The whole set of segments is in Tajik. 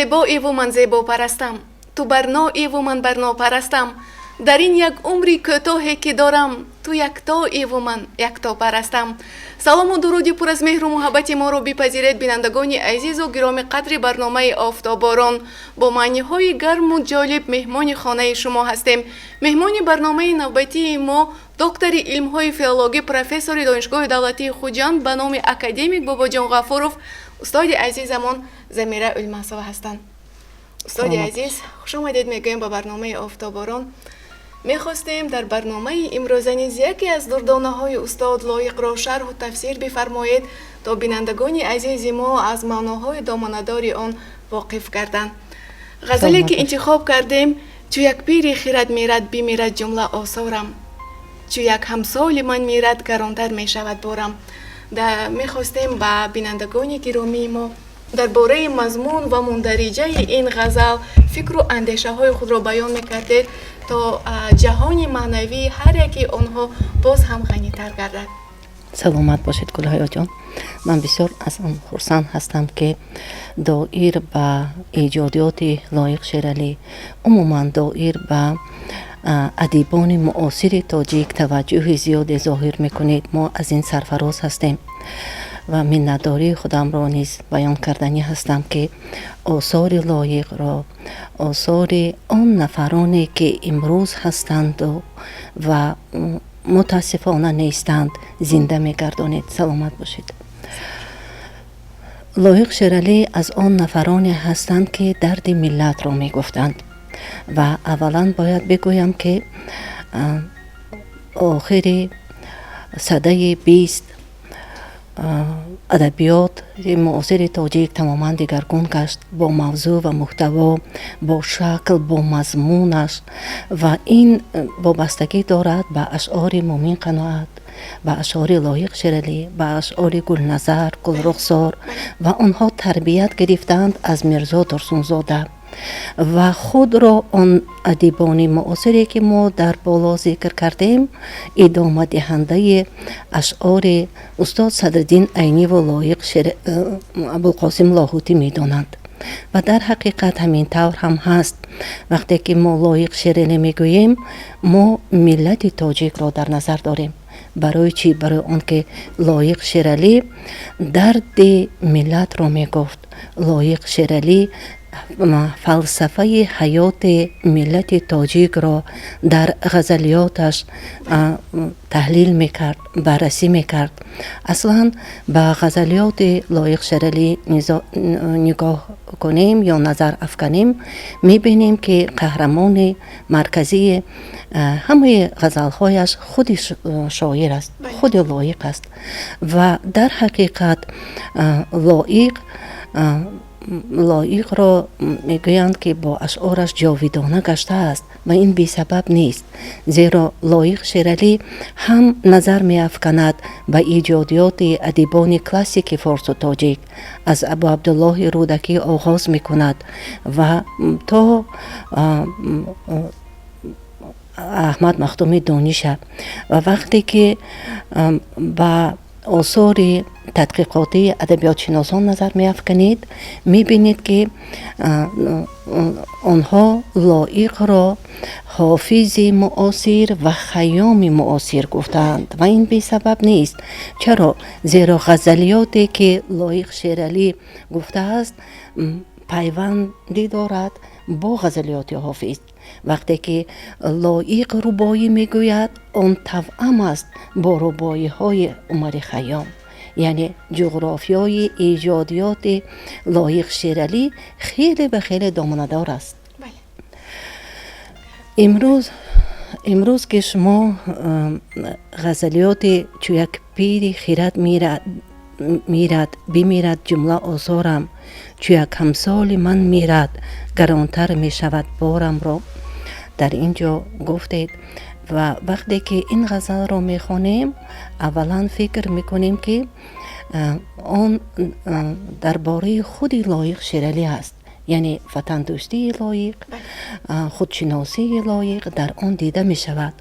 зебоеву ман зебо парастам, ту барноеву ман барно парастам. дар ин як умри кӯтоҳе ки дорам, ту яктоеву ман якто парастам. салому дуруди пур аз меҳру муҳаббати моро бипазиред бинандагони азизу гироми қадри барномаи офтобборон. бо маъниҳои гарму ҷолиб меҳмони хонаи шумо ҳастем. меҳмони барномаи навбатии мо доктори илмҳои филологӣ, профессори донишгоҳи давлатии хуҷанд ба номи академик Бобоҷон Ғафуров, устоди азизамон Замира Улмасова ҳастанд. устоди азиз, хуш омадед мегӯем ба барномаи офтобборон. мехостем дар барномаи имрӯза низ яке аз дурдонаҳои устод лоиқро шарҳу тафсир бифармоед то бинандагони азизи мо аз маъноҳои доманадори он воқиф гарданд. ғазале ки интихоб кардем: чу як пири хирад мирад бимирад ҷумла осорам, чу як ҳамсоли ман мирад гаронтар мешавад борам. мехостем ба бинандагони гиромии мо дар бораи мазмун ва мундариҷаи ин ғазал фикру андешаҳои худро баён мекардед то ҷаҳони маънавӣ ҳар яки онҳо боз ҳам ғанитар гардад. саломат бошед Гулҳаёҷон. ман бисёр аз он хурсанд ҳастам ки доир ба иҷодиёти Лоиқ Шералӣ, умуман доир ба адибони муосири тоҷик таваҷҷӯҳи зиёде зоҳир мекунед. мо аз ин сарфароз ҳастем ва миннатдории худамро низ баён карданӣ ҳастам ки осори Лоиқро, осори он нафароне ки имрӯз ҳастанду ва мутаассифона нестанд зинда мегардонед. саломат бошед. Лоиқ Шералӣ аз он нафароне ҳастанд ки дарди миллатро мегуфтанд ва аввалан бояд бигӯям ки охири садаи 20 адабиёт муосири тоҷик тамоман дигаргун гашт, бо мавзӯъ ва муҳтаво, бо шакл, бо мазмунаш, ва ин вобастагӣ дорад ба ашъори Мумин Қаноат, ба ашъори Лоиқ Шералӣ, ба ашъори Гулназар, Гулрухзор, ва онҳо тарбият гирифтанд аз Мирзо Турсунзода ва худро он адибони муосире ки мо дар боло зикр кардем идома диҳандаи ашъори устод Садриддин Айниву Лоиқ Абулқосим Лоҳутӣ медонанд. ва дар ҳақиқат ҳамин тавр ҳам ҳаст. вақте ки мо Лоиқ Шералӣ мегӯем, мо миллати тоҷикро дар назар дорем. барои чӣ? барои он ки Лоиқ Шералӣ дарди миллатро мегуфт. Лоиқ Шералӣ фалсафаи ҳаёти миллати тоҷикро дар ғазалиёташ таҳлил мекард, баррасӣ мекард. аслан ба ғазалиёти Лоиқ Шералӣ нигоҳ кунем ё назар афканем, мебинем ки қаҳрамони марказии ҳамаи ғазалҳояш худи шоир аст, худи Лоиқ аст. ва дар ҳақиқат Лоиқро мегӯянд ки бо ашъораш ҷовидона гаштааст ва ин бесабаб нест. зеро Лоиқ Шералӣ ҳам назар меафканад ба иҷодиёти адибони классики форсу тоҷик. аз Абу Абдуллоҳи Рӯдакӣ оғоз мекунад ва то Аҳмад Махтуми Дониша. ва вақте ки ба осори тадқиқотии адабиётшиносон назар меафканед, мебинед ки онҳо Лоиқро ҳофизи муосир ва хайёми муосир гуфтанд ва ин бесабаб нест. чаро? зеро ғазалиёте ки Лоиқ Шералӣ гуфтааст пайвандӣ дорад бо ғазалиёти ҳофиз. вақте ки Лоиқ рубоӣ мегӯяд, он тавъам аст бо рубоиҳои Умари Хайём. яъне ҷуғрофиёи иҷодиёти Лоиқ Шералӣ хеле ба хеле доманадор аст. имрӯз ки шумо ғазалиёти чу як пири хирад мирад бимирад ҷумла осорам, чу як ҳамсоли ман мирад гаронтар мешавад борамро дар ин ҷо гуфтед. ва вақте ки ин ғазалро мехонем, аввалан фикр мекунем ки он дар бораи худи Лоиқ Шералӣ аст. яъне ватандӯстии Лоиқ, худшиносии Лоиқ дар он дида мешавад.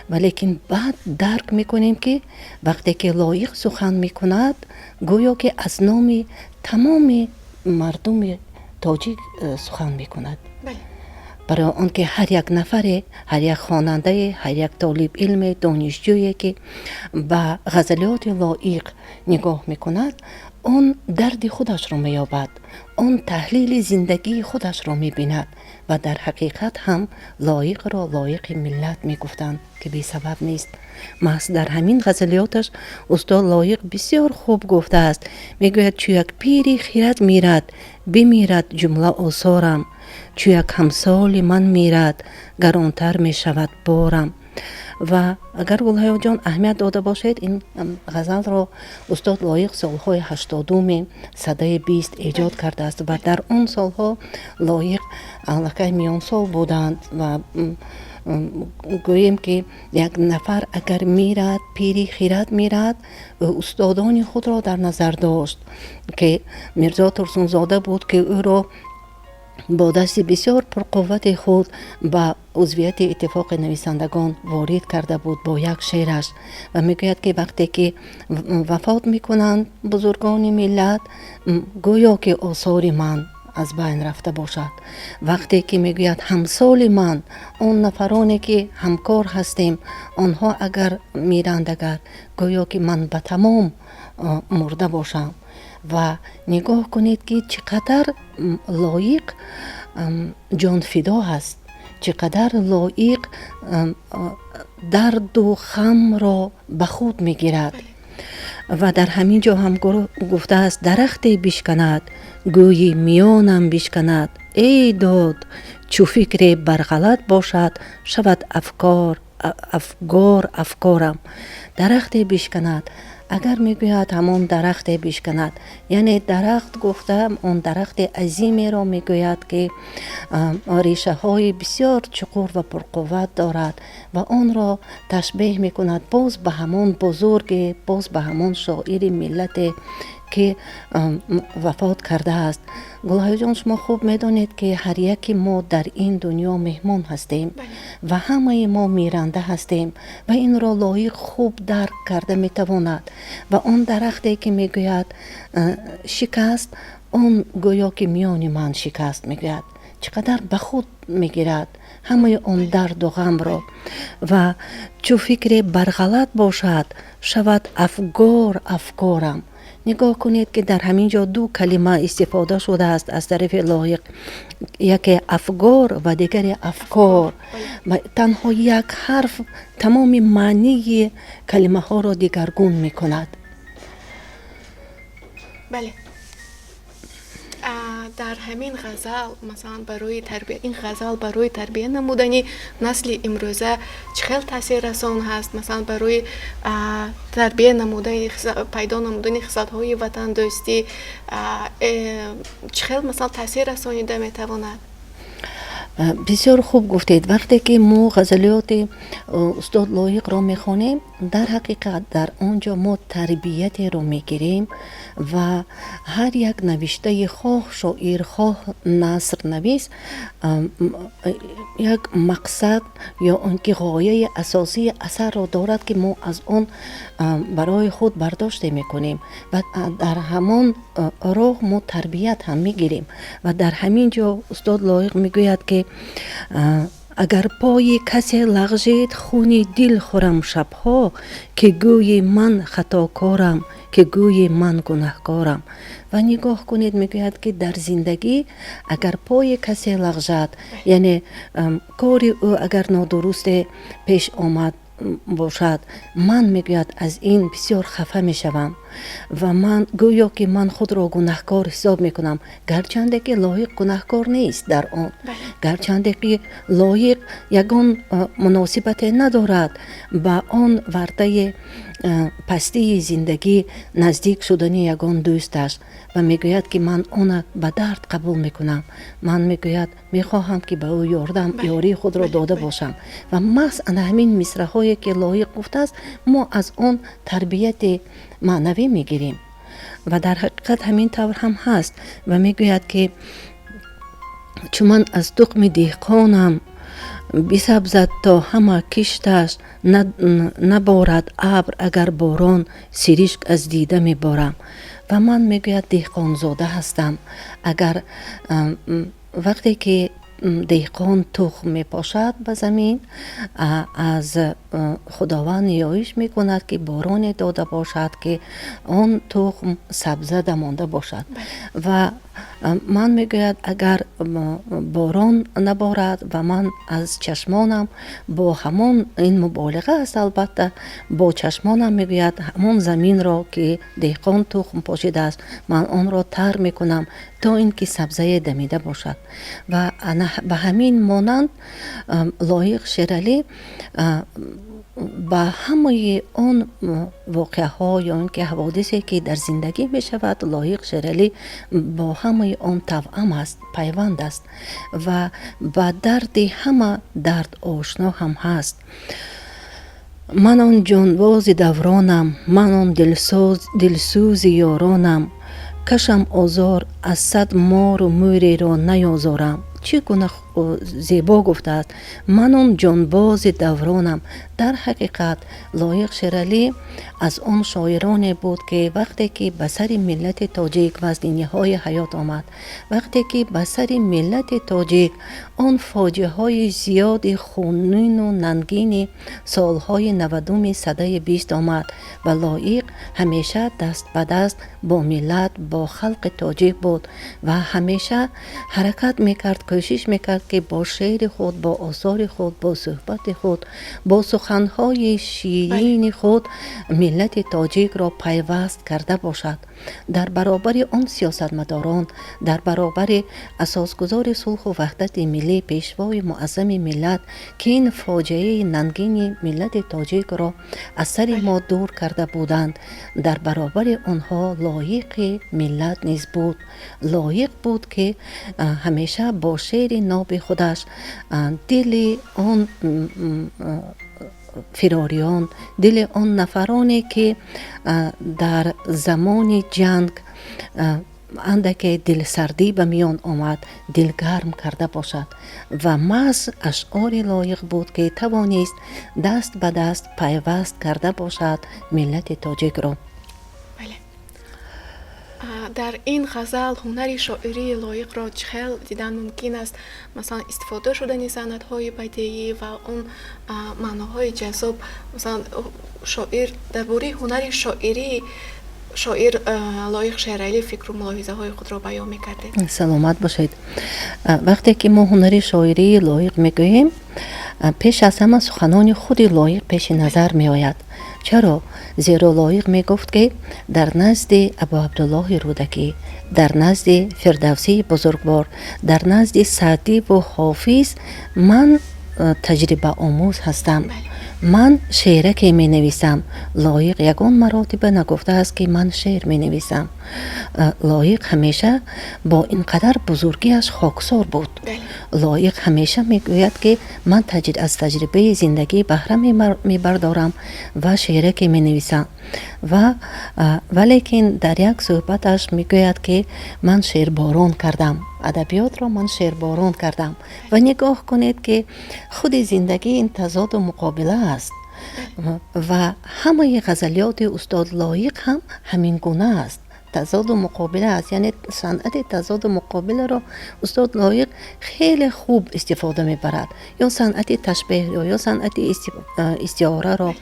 валекин баъд дарк мекунем ки вақте ки Лоиқ сухан мекунад, гӯё ки аз номи тамоми мардуми тоҷик сухан мекунад. بله. برای آنکه هر یک نفره، هر یک خواننده، هر یک طالب علم دانشجویی که به غزلیات لایق نگاه میکند، آن درد خودش را مییابد، آن تحلیل زندگی خودش را میبیند و در حقیقت هم لایق را لایق ملت میگفتند که بی سبب نیست. محض در همین غزلیاتش استاد لایق بسیار خوب گفته است. میگوید چو یک پیری خیرت میرد بمیرد جمله آثارم، چو یک همسال من میرد گرانتر میشود بارم. و اگر گلهای جان اهمیت داده باشید، این غزل را استاد لایق سالهای 80 سده 20 ایجاد کرده است و در اون سالها لایق علاقه میان سال بودند و گوییم که یک نفر اگر میرد پیری خیرت میرد، استادان خود را در نظر داشت که میرزا ترسونزاده بود که او را با دست بسیار پرقوت خود به عضویت اتفاق نویسندگان وارد کرده بود با یک شعرش و میگوید که وقتی که وفات میکنند بزرگان ملت، گویا که آثار من از بین رفته باشد. وقتی که میگوید همسال من، اون نفرانی که همکار هستیم، آنها اگر میرند، اگر گویا که من به تمام مرده باشم. و نگاه کنید که چقدر لایق جان فدا هست، چقدر لایق درد و غم را به خود میگیرد. و در همین جا هم گفته است درخت بشکند گوی میانم بشکند، ای داد چو فکر برغلط باشد شود افکارم. درخت بشکند، اگر میگوید همون درخت بشکند، یعنی درخت گفتم اون درخت عظیمی را میگوید که ریشه های بسیار چقور و پرقوت دارد و آن را تشبیه میکند باز به همون بزرگ، باز به همون شاعر ملت که وفات کرده است. گلهای جان، شما خوب میدانید که هر یکی ما در این دنیا مهمان هستیم و همه ما میرنده هستیم و این را لایق خوب درک کرده میتواند. و آن درختی که میگوید شکست، آن گویا که میان من شکست میگوید، چقدر به خود میگیرد همه آن درد و غم را. و چو فکر برغلط باشد شود افکارم. نگاه کنید که در همین جا دو کلمه استفاده شده است از طرف لایق، یکی افکار و دیگری افکار و تنها یک حرف تمام معنی کلمه ها را دیگرگون می کند. بله. در همین غزل مثلا برای تربیت، این غزل برای تربیت نمودنی نسل امروزه چقدر تاثیر رسان هست، مثلا برای تربیت نمودن، پیدا نمودن خصلت‌های وطن دوستی چقدر مثلا تاثیر رسانیده میتواند؟ بسیار خوب گفتید. وقتی که ما غزلیات استاد لایق را میخوانیم، در حقیقت در آنجا ما تربیت رو میگیریم و هر یک نوشته خواه شاعر خواه نثر نویس یک مقصد یا آنکه غایه اساسی اثر را دارد که ما از آن برای خود برداشت میکنیم و در همان راه ما تربیت هم میگیریم. و در همین جا استاد لایق میگوید که اگر پای کسی لغزید خون دل خورم شبها، که گوی من خطاکارم، که گوی من گناهکارم. و نگاه کنید میگوید که در زندگی اگر پای کسی لغزد، یعنی کاری او اگر نادرست پیش آمد باشد، من میگوید از این بسیار خفه میشوم و من گویا که من خود را گناهکار حساب میکنم، گرچنده که لایق گناهکار نیست در آن، گرچنده که لایق یگان مناسبت ندارد با آن ورده پستی زندگی نزدیک شدن یگان دوستش و میگوید که من آن به درد قبول میکنم. من میگوید میخواهم که به او یاری خود را داده باشم و محض همین مصرع‌هایی که لایق گفته است ما از آن تربیت معنوی میگیریم و در حقیقت همین طور هم هست. و میگوید که چون من از تخم دهقانم بسبزد تا همه کشتش نبارد ابر اگر باران سیریشک از دیده میبارم. و من میگوید دهقانزاده هستم. اگر وقتی که دهقان تخم میپاشد به زمین، از خداوند نیایش میکند که باران داده باشد که آن تخم سبزه دمانده باشد. و من میگوید اگر باران نبارد و من از چشمانم با همون، این مبالغه است البته، با چشمانم میگوید همون زمین را که دهقان تخم پاشیده است من آن را تر میکنم تا اینکه سبزه دمیده باشد. و به همین مانند لایق شیرالی با همه آن واقعه ها یا اینکه حوادثی که در زندگی می شود، لایق شیرالی با همه آن توأم است، پیوند است و با درد همه درد آشنا هم هست. من آن جانباز دورانم، من آن دلسوز یارانم، کشم آزار از صد مار و موری را نیازارم. چی گونه زیبا گفته است، من آن جانباز دورانم. در حقیقت لایق شیرالی از آن شاعرانی بود که وقتی که به سر ملت تاجیک و از دنیای حیات آمد، وقتی که به سر ملت تاجیک آن فاجعه های زیاد خونین و ننگین سالهای 90 سده 20 آمد و لایق همیشه دست به دست با ملت، با خلق تاجیک بود و همیشه حرکت میکرد، کوشش میکرد که با شعر خود، با آثار خود، با صحبت خود، با سخنهای شیرین خود ملت تاجیک را پیوست کرده باشد. در برابر آن سیاستمداران، در برابر اساسگزار صلح و وحدت ملی، پیشوای معظم ملت که این فاجعه ننگین ملت تاجیک را از سر ما دور کرده بودند، در برابر آنها لایق ملت نیز بود. لایق بود که همیشه با شعر ناب خودش دل آن فراریان، دل آن نفرانی که در زمان جنگ اندک دل سردی به میان آمد دلگرم کرده باشد و محض اشعار لایق بود که توانست دست به دست پیوست کرده باشد ملت تاجیک را. در این غزل هنر شاعری لایق را چخیل دیدن ممکن است؟ مثلا استفاده شدن سنت‌های بدیعی و اون معناهای جذاب. مثلا شاعر درباره هنر شاعری شاعر لایق شیرالی فکر و ملاحظه های خود را بیان می‌کرد. سلامت باشید. وقتی که ما هنر شاعری لایق میگوییم، پیش از همه سخنان خود لایق پیش نظر می آید. چرا؟ زیرا لایق می گفت که در نزد ابو عبدالله رودکی، در نزد فردوسی بزرگوار، در نزد سعدی و حافظ من تجربه آموز هستم. من شعر که می نویسم. لایق یگان مراتب نگفته است که من شعر می نویسم. لایق همیشه با اینقدر بزرگیش خاکسار بود. لایق همیشه می گوید که من از تجربه زندگی بهره می بردارم و شعر که می نویسم. ولیکن در یک صحبتش می گوید که من شعر باران کردم، ادبیات را من شعر باران کردم. و نگاه کنید که خود زندگی این تضاد و مقابله است و همه غزلیات استاد لایق هم همین گونه است، تضاد و مقابله است. یعنی صنعت تضاد و مقابله را استاد لایق خیلی خوب استفاده میبرد، یا صنعت تشبیه یا صنعت استعاره را.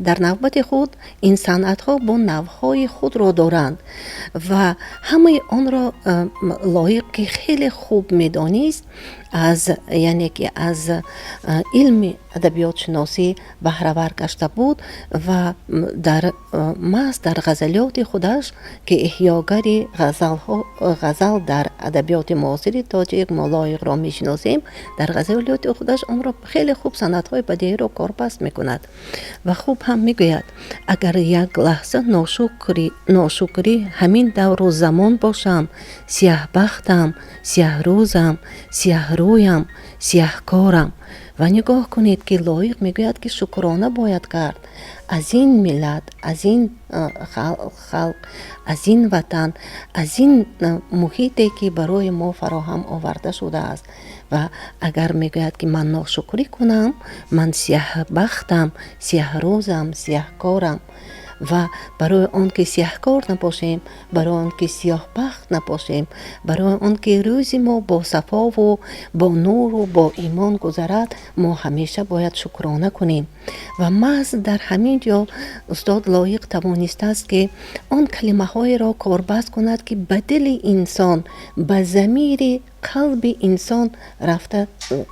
در نوبت خود این صنعت ها با نوهای خود را دارند و همه آن را لایق که خیلی خوب میدانست یعنی که از علم ادبیات شناسی بهره گشته بود و در غزلیات خودش که احیاگر غزل در ادبیات معاصر تاجیک ما لایق را میشناسیم، در غزلیات خودش آن را خیلی خوب سنت‌های بدیعی را کاربست میکند و خوب هم میگوید اگر یک لحظه ناشکری همین دور و زمان باشم، سیاه بختم، سیاه روزم، سیاه رویم، سیاه کارم. و نگاه کنید که لایق میگوید که شکرانه باید کرد از این ملت، از این خلق، از این وطن، از این محیطی که برای ما فراهم آورده شده است. و اگر میگوید که من ناشکری کنم، من سیاه بختم، سیاه روزم، سیاه کارم، و برای آن که سیاه کار نباشیم، برای آن که سیاه بخت نباشیم، برای آن که روزی ما با صفا و با نور و با ایمان گذرد، ما همیشه باید شکرانه کنیم. و محض در همین جا استاد لایق توانسته است که آن کلمه های را کاربست کند که به دل انسان، به ضمیر قلب انسان رفته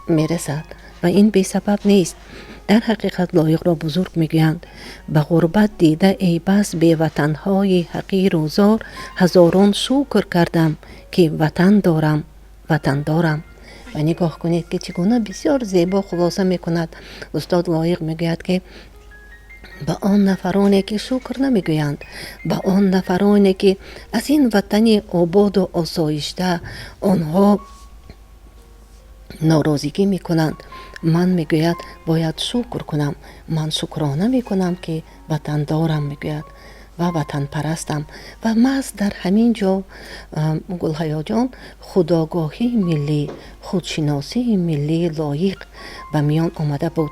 میرسد و این بی سبب نیست. در حقیقت لایق را بزرگ میگویند به غربت دیده ای بس به وطنهای حقیر و زار، هزاران شکر کردم که وطن دارم، وطن دارم. و نگاه کنید که چگونه بسیار زیبا خلاصه میکند. استاد لایق میگوید که به آن نفرانی که شکر نمیگویند، به آن نفرانی که از این وطن آباد و آسایشته آنها ناراضگی میکنند، من میگوید باید شکر کنم، من شکرانه میکنم که وطن دارم میگوید و وطن پرستم. و محض در همین جا گلحیا جان خودآگاهی ملی، خودشناسی ملی لایق و میان آمده بود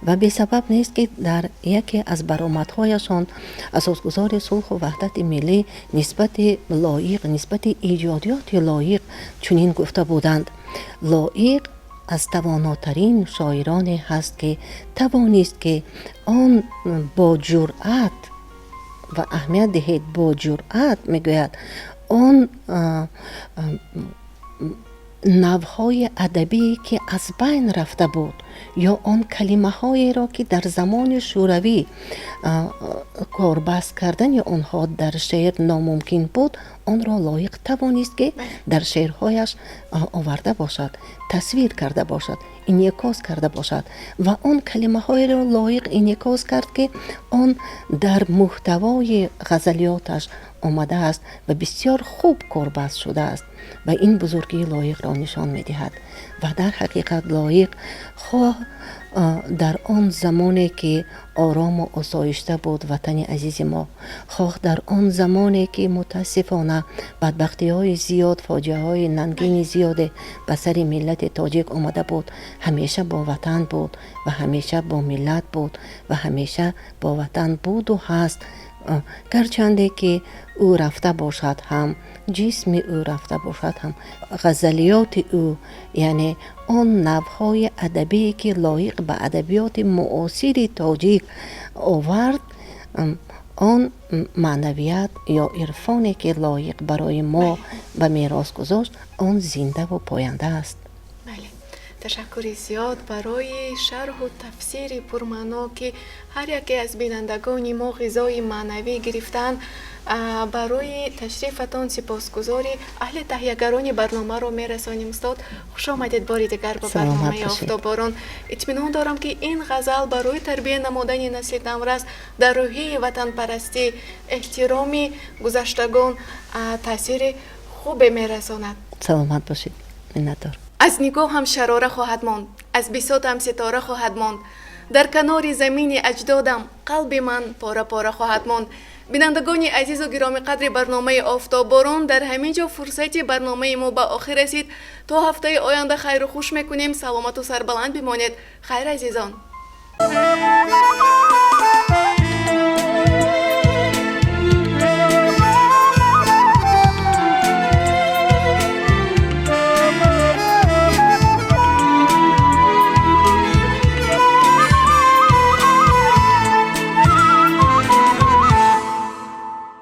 و به سبب نیست که در یکی از برآمدهایشان اساسگزار صلح و وحدت ملی نسبت لایق، نسبت ایجادیات لایق چنین گفته بودند: لایق از تواناترین شاعرانی هست که توانست که آن با جرأت و اهمیت دهید، با جرأت میگوید آن نوهای ادبی که از بین رفته بود یا آن کلمه هایی را که در زمان شوروی کاربست کردن آنها در شعر ناممکن بود، آن را لایق توانست که در شعرهایش آورده باشد، تصویر کرده باشد، انعکاس کرده باشد و آن کلمه های را لایق انعکاس کرد که آن در محتوای غزلیاتش آمده است و بسیار خوب کاربست شده است و این بزرگی لایق را نشان می دهد. و در حقیقت لایق خواه در آن زمانی که آرام و آسایشته بود وطن عزیز ما، خواه در آن زمانی که متاسفانه بدبختی های زیاد، فاجعه های ننگین زیاد به سر ملت تاجیک آمده بود، همیشه با وطن بود و همیشه با ملت بود و همیشه با وطن بود و هست. گرچنده که او رفته باشد هم، جسم او رفته باشد هم، غزلیات او یعنی آن نوهای ادبی که لایق به ادبیات معاصر تاجیک آورد، آن معنویت یا عرفانی که لایق برای ما به میراث گذاشت، آن زنده و پاینده است. بله، تشکر زیاد برای شرح و تفسیر پرمعنا که هر یکی از بینندگان ما غذای معنوی گرفتن. برای تشریفتان سپاسگزاری. اهل تهیه‌گران برنامه رو میرسانیم. استاد خوش آمدید باری دیگر به برنامه آفتاباران. اطمینان دارم که این غزل برای تربیت نمودن نسل نورست در روحیه وطن پرستی، احترامی گذشتگان تاثیر خوب میرساند. سلامت باشید. منتظر. از نگاه هم شراره خواهد ماند، از بساط هم ستاره خواهد ماند، در کنار زمین اجدادم قلب من پاره پاره خواهد ماند. بینندگان عزیز و گرامی قدر برنامه آفتاباران، در همین جا فرصت برنامه ما به آخر رسید. تا هفته آینده خیر و خوش میکنیم. سلامت و سربلند بمانید. خیر عزیزان.